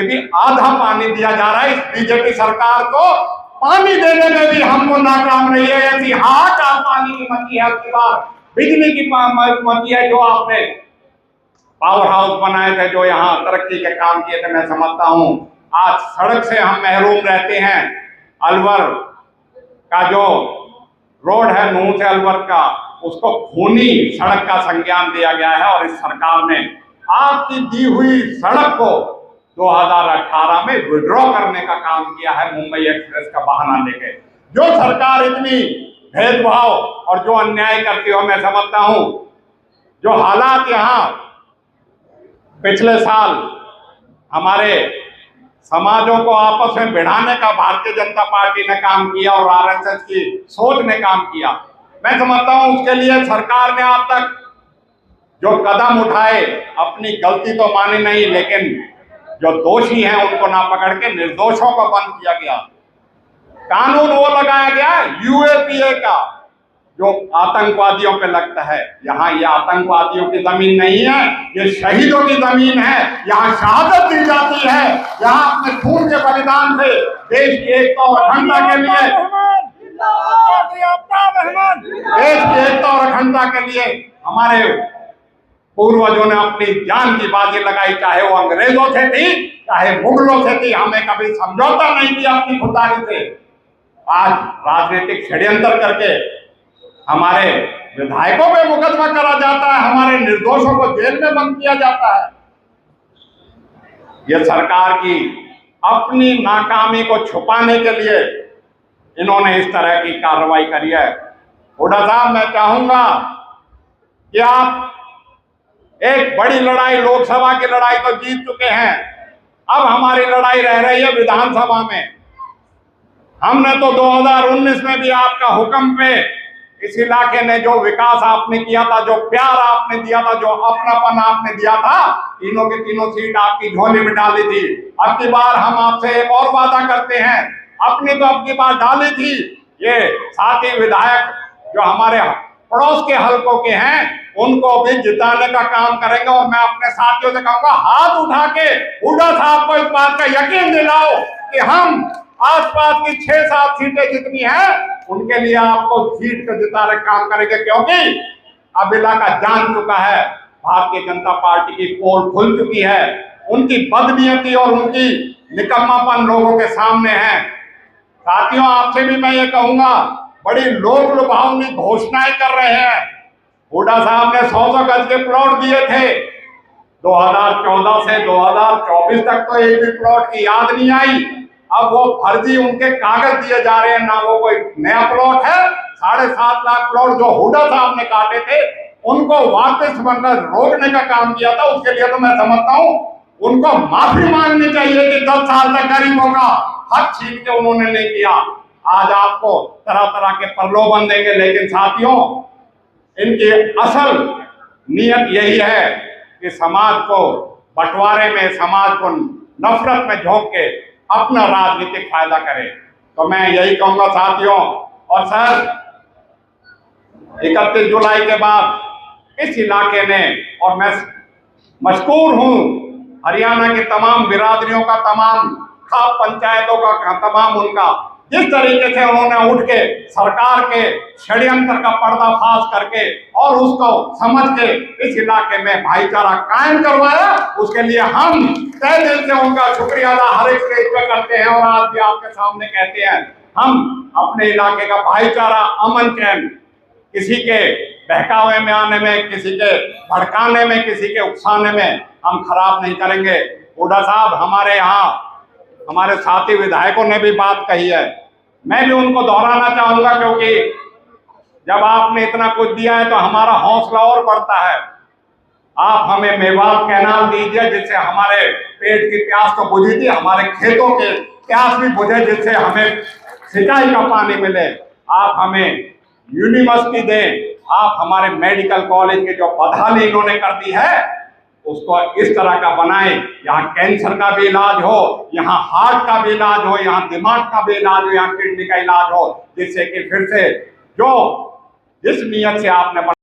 भी आधा पानी दिया जा रहा है। इस बीजेपी सरकार को पानी देने में भी हमको नाकाम रही है। ऐसी हाहाकार पानी की मची है, उसके बाद बिजली की मची है। जो आपने पावर हाउस बनाए थे, जो यहाँ तरक्की के काम किए थे, मैं समझता हूँ आज सड़क से हम महरूम रहते हैं। अलवर का जो रोड है, नूह से अलवर का, उसको खूनी सड़क का संज्ञान दिया गया है। और इस सरकार ने आपकी दी हुई सड़क को 2018 में विड्रॉ करने का काम किया है, मुंबई एक्सप्रेस का बहाना लेके। जो सरकार इतनी भेदभाव और जो अन्याय करती हो, मैं समझता हूं जो हालात यहाँ पिछले साल हमारे समाजों को आपस में भिड़ाने का भारतीय जनता पार्टी ने काम किया और आरएसएस की सोच ने काम किया, मैं समझता हूं उसके लिए सरकार ने आज तक जो कदम उठाए, अपनी गलती तो मानी नहीं, लेकिन जो दोषी हैं उनको ना पकड़ के निर्दोषों को बंद किया गया। कानून वो लगाया गया यूएपीए का, जो आतंकवादियों पे लगता है। यहाँ ये आतंकवादियों की जमीन नहीं है, ये शहीदों की जमीन है। यहाँ शहादत दी जाती है, यहाँ अपने खून के बलिदान से देश की एकता और अखंडता के लिए, देश की एकता और अखंडता के लिए हमारे पूर्वजों ने अपनी जान की बाजी लगाई, चाहे वो अंग्रेजों से थी, चाहे मुगलों से थी। हमें कभी समझौता नहीं किया अपनी खुदारी से। आज राजनीतिक षड्यंत्र करके हमारे विधायकों पे मुकदमा करा जाता है, हमारे निर्दोषों को जेल में बंद किया जाता है। यह सरकार की अपनी नाकामी को छुपाने के लिए इन्होंने इस तरह की कार्रवाई करी है। हुड्डा साहब, मैं चाहूंगा कि आप एक बड़ी लड़ाई, लोकसभा की लड़ाई तो जीत चुके हैं, अब हमारी लड़ाई रह रही है विधानसभा में। हमने तो 2019 में भी आपका हुक्म पे इस इलाके ने जो विकास आपने किया था, जो प्यार आपने दिया था, जो अपनापन आपने दिया था, तीनों की तीनों सीट आपकी झोली में डाली थी। अब की बार हम आपसे एक और वादा करते हैं, अपनी तो अब की बार डाली थी, ये साथी विधायक जो हमारे पड़ोस के हलकों के हैं उनको भी जिताने का काम करेंगे। और मैं अपने साथियों से कहूंगा, हाथ उठा के हुड्डा साहब को इस बात का यकीन दिलाओ कि हम आसपास की 6-7 सीटें जितनी हैं उनके लिए आपको सीट को जिताने का काम करेंगे, क्योंकि अब इलाका जान चुका है भारतीय जनता पार्टी की पोल खुल चुकी है। उनकी बदनीयती और उनकी निकम्मापन लोगों के सामने है। साथियों, आपसे भी मैं ये कहूंगा, बड़ी लोक लुभावनी घोषणाएं कर रहे हैं। हुड्डा साहब ने 100 गज के प्लॉट दिए थे 2014 से 2024 तक, तो एक भी प्लॉट की याद नहीं आई। अब वो फर्जी उनके कागज दिए जा रहे हैं, ना वो कोई नया प्लॉट है। 7.5 लाख प्लॉट जो हुड्डा साहब ने काटे थे उनको वापस मतलब रोकने का काम किया था। उसके लिए तो मैं समझता हूँ उनको माफी मांगनी चाहिए कि 10 साल तक गरीबों का हक छीन के उन्होंने नहीं किया। आज आपको तरह तरह के प्रलोभन देंगे, लेकिन साथियों इनकी असल नीयत यही है कि समाज को बंटवारे में, समाज को नफरत में झोंक के अपना राजनीतिक फायदा करे। तो मैं यही कहूंगा साथियों, और सर 31 जुलाई के बाद इस इलाके ने, और मैं मशकूर हूं हरियाणा की तमाम बिरादरियों का, तमाम खाप पंचायतों का, तमाम उनका, जिस तरीके से उन्होंने उठ के सरकार के षड्यंत्र का पर्दाफाश करके और उसको समझ के इस इलाके में भाईचारा कायम करवाया, उसके लिए हम तहे दिल से उनका शुक्रिया अदा हर एक स्टेज पे करते हैं। और आज भी आपके सामने कहते हैं, हम अपने इलाके का भाईचारा, अमन चैन किसी के बहकावे में आने में, किसी के भड़काने में, किसी के उकसाने में हम खराब नहीं करेंगे। हुड्डा साहब, हमारे यहाँ हमारे साथी विधायकों ने भी बात कही है, मैं भी उनको दोहराना चाहूंगा, क्योंकि जब आपने इतना कुछ दिया है तो हमारा हौसला और बढ़ता है। आप हमें मेवात कैनाल दीजिए, जिससे हमारे पेट की प्यास तो बुझी थी, हमारे खेतों के प्यास भी बुझे, जिससे हमें सिंचाई का पानी मिले। आप हमें यूनिवर्सिटी दें, आप हमारे मेडिकल कॉलेज की जो बदहाली इन्होंने कर दी है उसको इस तरह का बनाएं, यहाँ कैंसर का भी इलाज हो, यहाँ हार्ट का भी इलाज हो, यहाँ दिमाग का भी इलाज हो, यहाँ किडनी का इलाज हो, जिससे कि फिर से जो जिस नियत से आपने